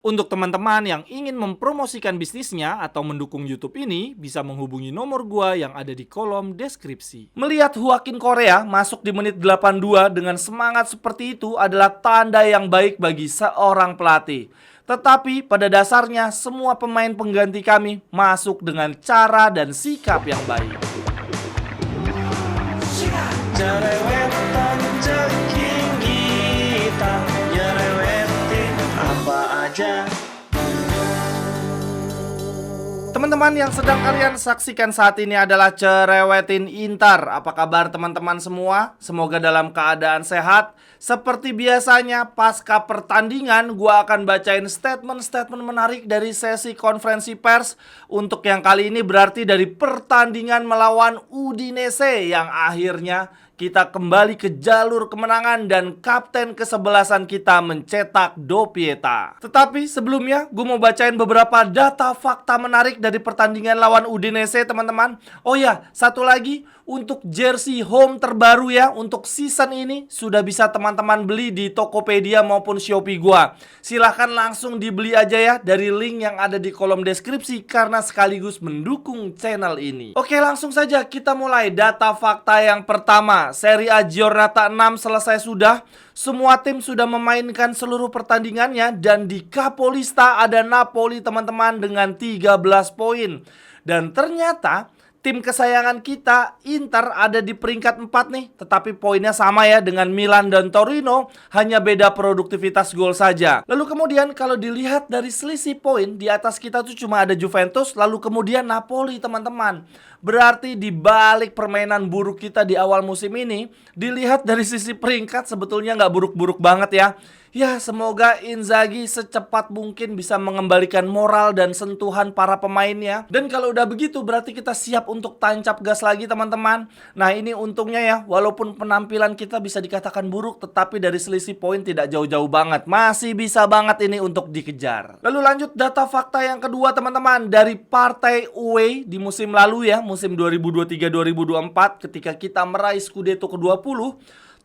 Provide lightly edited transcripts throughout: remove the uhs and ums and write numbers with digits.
Untuk teman-teman yang ingin mempromosikan bisnisnya atau mendukung YouTube ini, bisa menghubungi nomor gua yang ada di kolom deskripsi. Melihat Joaquin Korea masuk di menit 82 dengan semangat seperti itu adalah tanda yang baik bagi seorang pelatih. Tetapi pada dasarnya semua pemain pengganti kami masuk dengan cara dan sikap yang baik. Jerewetan ceking kita, nyerewetin apa aja. Teman-teman yang sedang kalian saksikan saat ini adalah Cerewetin Intar. Apa kabar teman-teman semua? Semoga dalam keadaan sehat. Seperti biasanya pasca pertandingan gua akan bacain statement-statement menarik dari sesi konferensi pers. Untuk yang kali ini berarti dari pertandingan melawan Udinese yang akhirnya kita kembali ke jalur kemenangan dan kapten kesebelasan kita mencetak Dopieta. Tetapi sebelumnya gue mau bacain beberapa data fakta menarik dari pertandingan lawan Udinese teman-teman. Oh ya, satu lagi, untuk jersey home terbaru ya, untuk season ini sudah bisa teman-teman beli di Tokopedia maupun Shopee gua. Silahkan langsung dibeli aja ya dari link yang ada di kolom deskripsi karena sekaligus mendukung channel ini. Oke, langsung saja kita mulai data fakta yang pertama. Serie A Giornata 6 selesai sudah. Semua tim sudah memainkan seluruh pertandingannya dan di Capolista ada Napoli teman-teman dengan 13 poin. Dan ternyata tim kesayangan kita, Inter, ada di peringkat 4 nih. Tetapi poinnya sama ya dengan Milan dan Torino. Hanya beda produktivitas gol saja. Lalu kemudian kalau dilihat dari selisih poin, di atas kita tuh cuma ada Juventus. Lalu kemudian Napoli teman-teman. Berarti di balik permainan buruk kita di awal musim ini, dilihat dari sisi peringkat sebetulnya nggak buruk-buruk banget ya. Ya, semoga Inzaghi secepat mungkin bisa mengembalikan moral dan sentuhan para pemainnya. Dan kalau udah begitu berarti kita siap untuk tancap gas lagi teman-teman. Nah, ini untungnya ya, walaupun penampilan kita bisa dikatakan buruk, tetapi dari selisih poin tidak jauh-jauh banget. Masih bisa banget ini untuk dikejar. Lalu lanjut data fakta yang kedua teman-teman. Dari partai away di musim lalu ya, musim 2023-2024 ketika kita meraih Scudetto ke-20,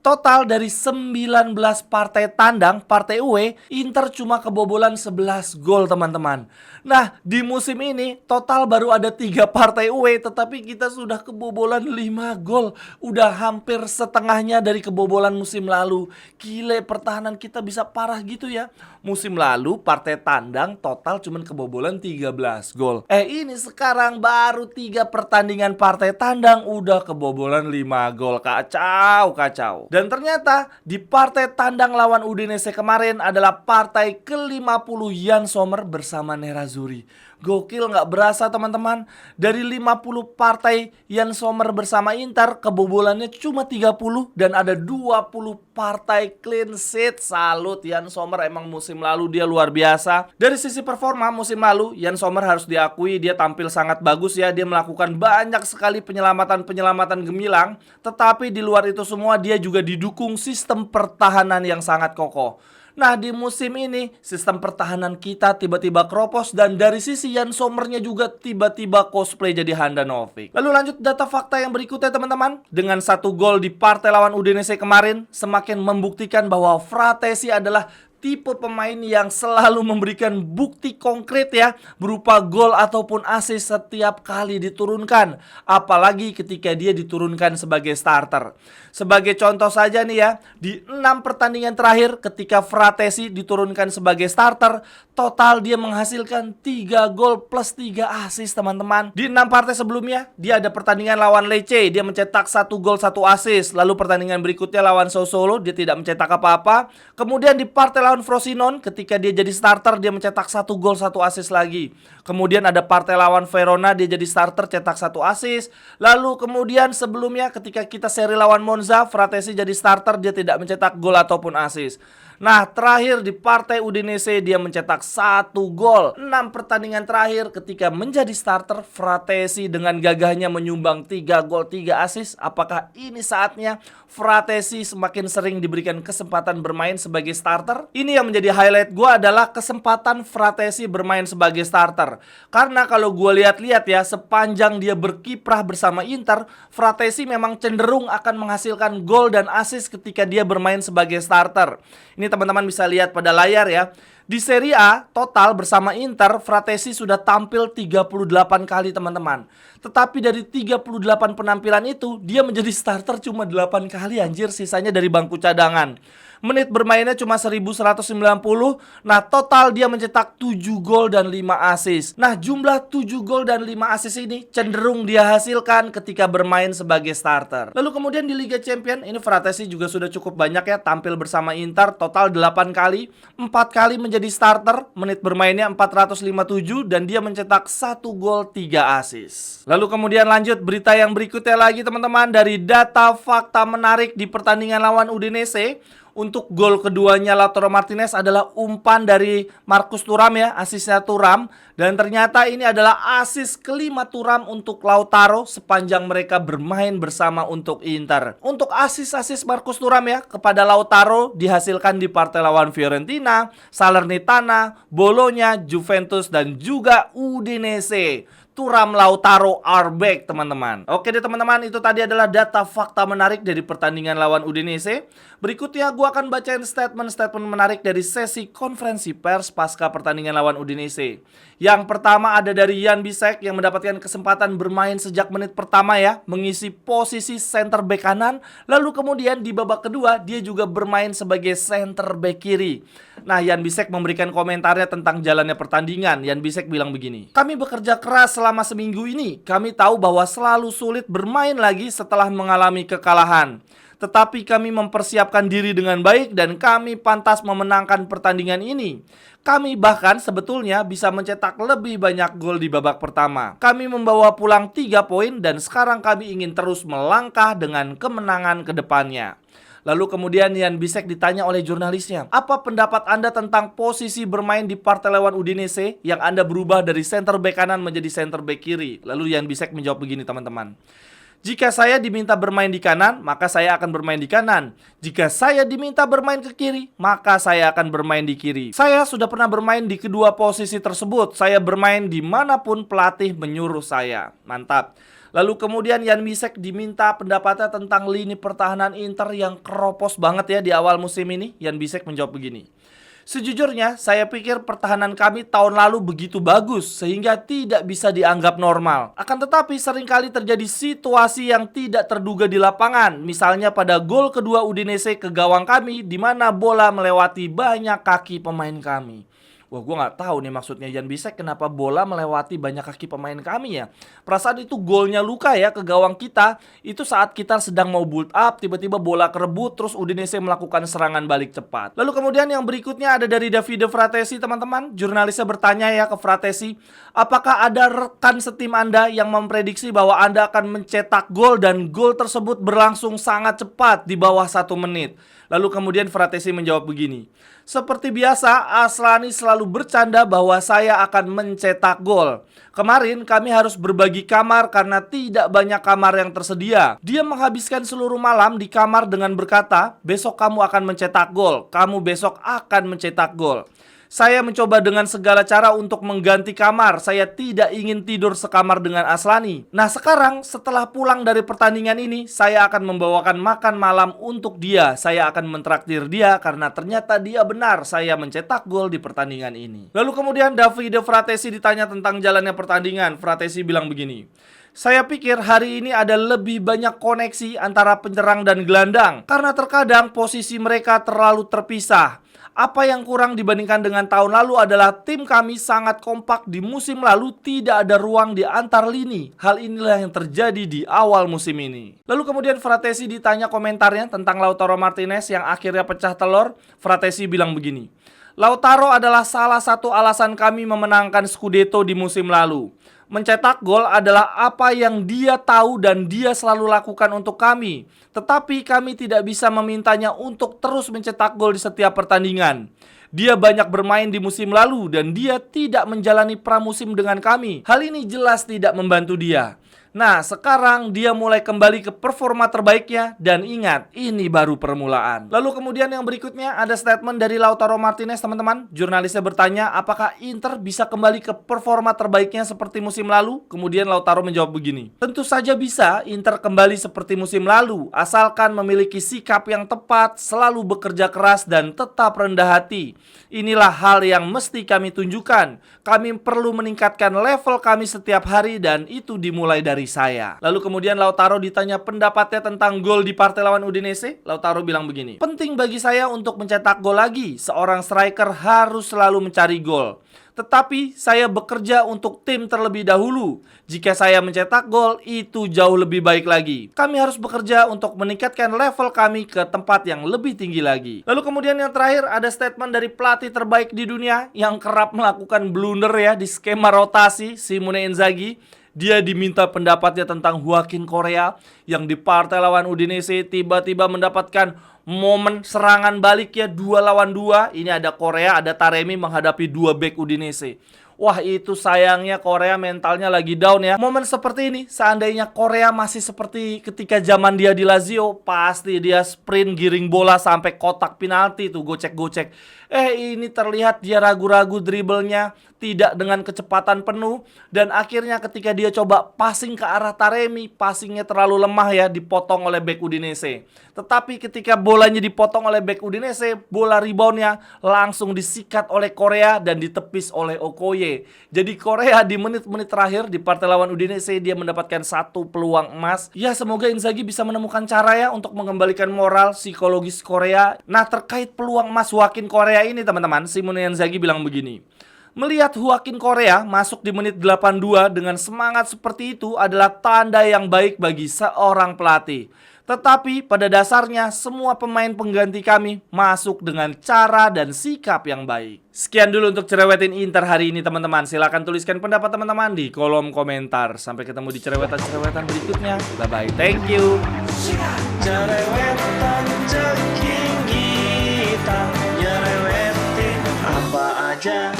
total dari 19 partai tandang, partai away, Inter cuma kebobolan 11 gol teman-teman. Nah, di musim ini total baru ada 3 partai away, tetapi kita sudah kebobolan 5 gol. Udah hampir setengahnya dari kebobolan musim lalu. Gile, pertahanan kita bisa parah gitu ya. Musim lalu partai tandang total cuma kebobolan 13 gol. Ini sekarang baru 3 pertandingan partai tandang udah kebobolan 5 gol. Kacau, kacau. Dan ternyata di partai tandang lawan Udinese kemarin adalah partai ke-50 Yann Sommer bersama Nerazzurri. Gokil nggak berasa teman-teman. Dari 50 partai Yann Sommer bersama Inter, kebobolannya cuma 30 dan ada 20 partai clean sheet. Salut Yann Sommer, emang musim lalu dia luar biasa. Dari sisi performa musim lalu, Yann Sommer harus diakui dia tampil sangat bagus ya. Dia melakukan banyak sekali penyelamatan-penyelamatan gemilang. Tetapi di luar itu semua dia juga didukung sistem pertahanan yang sangat kokoh. Nah, di musim ini sistem pertahanan kita tiba-tiba kropos dan dari sisi Yann Sommernya juga tiba-tiba cosplay jadi Handanovic. Lalu lanjut data fakta yang berikutnya teman-teman. Dengan 1 gol di partai lawan Udinese kemarin semakin membuktikan bahwa Fratesi adalah tipe pemain yang selalu memberikan bukti konkret ya, berupa gol ataupun assist setiap kali diturunkan. Apalagi ketika dia diturunkan sebagai starter. Sebagai contoh saja nih ya, di 6 pertandingan terakhir ketika Fratesi diturunkan sebagai starter, total dia menghasilkan 3 gol plus 3 assist teman-teman. Di 6 partai sebelumnya, dia ada pertandingan lawan Lecce, dia mencetak 1 gol 1 assist. Lalu pertandingan berikutnya lawan Sassuolo, dia tidak mencetak apa-apa. Kemudian di partai lawan Frosinone, ketika dia jadi starter, dia mencetak 1 gol 1 assist lagi. Kemudian ada partai lawan Verona, dia jadi starter, cetak 1 assist. Lalu kemudian sebelumnya ketika kita seri lawan Monza, Fratesi jadi starter, dia tidak mencetak gol ataupun assist. Nah, terakhir di partai Udinese dia mencetak 1 gol. 6 pertandingan terakhir ketika menjadi starter, Fratesi dengan gagahnya menyumbang 3 gol 3 assist. Apakah ini saatnya Fratesi semakin sering diberikan kesempatan bermain sebagai starter? Ini yang menjadi highlight gue adalah kesempatan Fratesi bermain sebagai starter. Karena kalau gue lihat-lihat ya, sepanjang dia berkiprah bersama Inter, Fratesi memang cenderung akan menghasilkan gol dan assist ketika dia bermain sebagai starter. Ini Ini teman-teman bisa lihat pada layar ya. Di Serie A, total bersama Inter, Fratesi sudah tampil 38 kali teman-teman. Tetapi dari 38 penampilan itu, dia menjadi starter cuma 8 kali anjir, sisanya dari bangku cadangan. Menit bermainnya cuma 1190. Nah, total dia mencetak 7 gol dan 5 assist. Nah, jumlah 7 gol dan 5 assist ini cenderung dia hasilkan ketika bermain sebagai starter. Lalu kemudian di Liga Champions, ini Fratesi juga sudah cukup banyak ya tampil bersama Inter, total 8 kali. 4 kali menjadi starter, menit bermainnya 457 dan dia mencetak 1 gol 3 assist. Lalu kemudian lanjut berita yang berikutnya lagi teman-teman, dari data fakta menarik di pertandingan lawan Udinese. Untuk gol keduanya Lautaro Martinez adalah umpan dari Marcus Thuram ya, asisnya Thuram. Dan ternyata ini adalah asis kelima Thuram untuk Lautaro sepanjang mereka bermain bersama untuk Inter. Untuk asis-asis Marcus Thuram ya kepada Lautaro dihasilkan di partai lawan Fiorentina, Salernitana, Bologna, Juventus dan juga Udinese. Thuram, Lautaro, are back teman-teman. Oke deh teman-teman, itu tadi adalah data fakta menarik dari pertandingan lawan Udinese. Berikutnya gue akan bacain statement-statement menarik dari sesi konferensi pers pasca pertandingan lawan Udinese. Yang pertama ada dari Jan Bisek yang mendapatkan kesempatan bermain sejak menit pertama ya, mengisi posisi center back kanan. Lalu kemudian di babak kedua dia juga bermain sebagai center back kiri. Nah, Jan Bisek memberikan komentarnya tentang jalannya pertandingan. Jan Bisek bilang begini, "Kami bekerja keras selama seminggu ini. Kami tahu bahwa selalu sulit bermain lagi setelah mengalami kekalahan. Tetapi kami mempersiapkan diri dengan baik dan kami pantas memenangkan pertandingan ini. Kami bahkan sebetulnya bisa mencetak lebih banyak gol di babak pertama. Kami membawa pulang 3 poin dan sekarang kami ingin terus melangkah dengan kemenangan ke depannya." Lalu kemudian Jan Bisek ditanya oleh jurnalisnya, "Apa pendapat Anda tentang posisi bermain di partai lawan Udinese yang Anda berubah dari center back kanan menjadi center back kiri?" Lalu Jan Bisek menjawab begini teman-teman, "Jika saya diminta bermain di kanan, maka saya akan bermain di kanan. Jika saya diminta bermain ke kiri, maka saya akan bermain di kiri. Saya sudah pernah bermain di kedua posisi tersebut. Saya bermain dimanapun pelatih menyuruh saya." Mantap. Lalu kemudian Jan Bisek diminta pendapatnya tentang lini pertahanan Inter yang keropos banget ya di awal musim ini. Jan Bisek menjawab begini, "Sejujurnya, saya pikir pertahanan kami tahun lalu begitu bagus sehingga tidak bisa dianggap normal. Akan tetapi seringkali terjadi situasi yang tidak terduga di lapangan. Misalnya pada gol kedua Udinese ke gawang kami di mana bola melewati banyak kaki pemain kami." Wah, gue nggak tahu nih maksudnya Jan Bisek kenapa bola melewati banyak kaki pemain kami ya. Perasaan itu golnya Luka ya ke gawang kita. Itu saat kita sedang mau build up, tiba-tiba bola kerebut, terus Udinese melakukan serangan balik cepat. Lalu kemudian yang berikutnya ada dari Davide Fratesi teman-teman. Jurnalisnya bertanya ya ke Fratesi, "Apakah ada rekan setim Anda yang memprediksi bahwa Anda akan mencetak gol dan gol tersebut berlangsung sangat cepat di bawah 1 menit?" Lalu kemudian Fratesi menjawab begini, "Seperti biasa, Aslani selalu bercanda bahwa saya akan mencetak gol. Kemarin kami harus berbagi kamar karena tidak banyak kamar yang tersedia. Dia menghabiskan seluruh malam di kamar dengan berkata, 'Besok kamu akan mencetak gol, kamu besok akan mencetak gol.' Saya mencoba dengan segala cara untuk mengganti kamar. Saya tidak ingin tidur sekamar dengan Aslani. Nah sekarang setelah pulang dari pertandingan ini, saya akan membawakan makan malam untuk dia. Saya akan mentraktir dia karena ternyata dia benar saya mencetak gol di pertandingan ini." Lalu kemudian Davide Fratesi ditanya tentang jalannya pertandingan. Fratesi bilang begini, "Saya pikir hari ini ada lebih banyak koneksi antara penyerang dan gelandang karena terkadang posisi mereka terlalu terpisah. Apa yang kurang dibandingkan dengan tahun lalu adalah tim kami sangat kompak di musim lalu, tidak ada ruang di antar lini. Hal inilah yang terjadi di awal musim ini." Lalu kemudian Fratesi ditanya komentarnya tentang Lautaro Martinez yang akhirnya pecah telur. Fratesi bilang begini, "Lautaro adalah salah satu alasan kami memenangkan Scudetto di musim lalu. Mencetak gol adalah apa yang dia tahu dan dia selalu lakukan untuk kami. Tetapi kami tidak bisa memintanya untuk terus mencetak gol di setiap pertandingan. Dia banyak bermain di musim lalu dan dia tidak menjalani pramusim dengan kami. Hal ini jelas tidak membantu dia. Nah, sekarang dia mulai kembali ke performa terbaiknya dan ingat, ini baru permulaan. Lalu kemudian yang berikutnya ada statement dari Lautaro Martinez, teman-teman. Jurnalisnya bertanya, apakah Inter bisa kembali ke performa terbaiknya seperti musim lalu? Kemudian Lautaro menjawab begini, tentu saja bisa Inter kembali seperti musim lalu, asalkan memiliki sikap yang tepat, selalu bekerja keras dan tetap rendah hati. Inilah hal yang mesti kami tunjukkan. Kami perlu meningkatkan level kami setiap hari dan itu dimulai dari saya. Lalu kemudian Lautaro ditanya pendapatnya tentang gol di partai lawan Udinese. Lautaro bilang begini, penting bagi saya untuk mencetak gol lagi. Seorang striker harus selalu mencari gol. Tetapi saya bekerja untuk tim terlebih dahulu. Jika saya mencetak gol, itu jauh lebih baik lagi. Kami harus bekerja untuk meningkatkan level kami ke tempat yang lebih tinggi lagi. Lalu kemudian yang terakhir ada statement dari pelatih terbaik di dunia yang kerap melakukan blunder ya di skema rotasi, Simone Inzaghi. Dia diminta pendapatnya tentang Joaquin Correa yang di partai lawan Udinese tiba-tiba mendapatkan momen serangan balik ya 2 lawan 2. Ini ada Correa, ada Taremi menghadapi 2 bek Udinese. Wah, itu sayangnya Correa mentalnya lagi down ya. Momen seperti ini, seandainya Correa masih seperti ketika zaman dia di Lazio, pasti dia sprint giring bola sampai kotak penalti tuh, gocek-gocek. Ini terlihat dia ragu-ragu dribblenya, tidak dengan kecepatan penuh. Dan akhirnya ketika dia coba passing ke arah Taremi, passingnya terlalu lemah ya, dipotong oleh bek Udinese. Tetapi ketika bolanya dipotong oleh bek Udinese, bola reboundnya langsung disikat oleh Correa dan ditepis oleh Okoye. Jadi Correa di menit-menit terakhir di partai lawan Udinese dia mendapatkan 1 peluang emas. Ya, semoga Inzaghi bisa menemukan cara ya untuk mengembalikan moral psikologis Correa. Nah, terkait peluang emas Joaquin Correa ini teman-teman, Simone Inzaghi bilang begini, melihat Joaquin Correa masuk di menit 82 dengan semangat seperti itu adalah tanda yang baik bagi seorang pelatih. Tetapi pada dasarnya semua pemain pengganti kami masuk dengan cara dan sikap yang baik. Sekian dulu untuk Cerewetin Inter hari ini teman-teman. Silahkan tuliskan pendapat teman-teman di kolom komentar. Sampai ketemu di cerewetan-cerewetan berikutnya. Bye-bye, thank you. Cerewetan ceking kita, nyerewetin apa aja.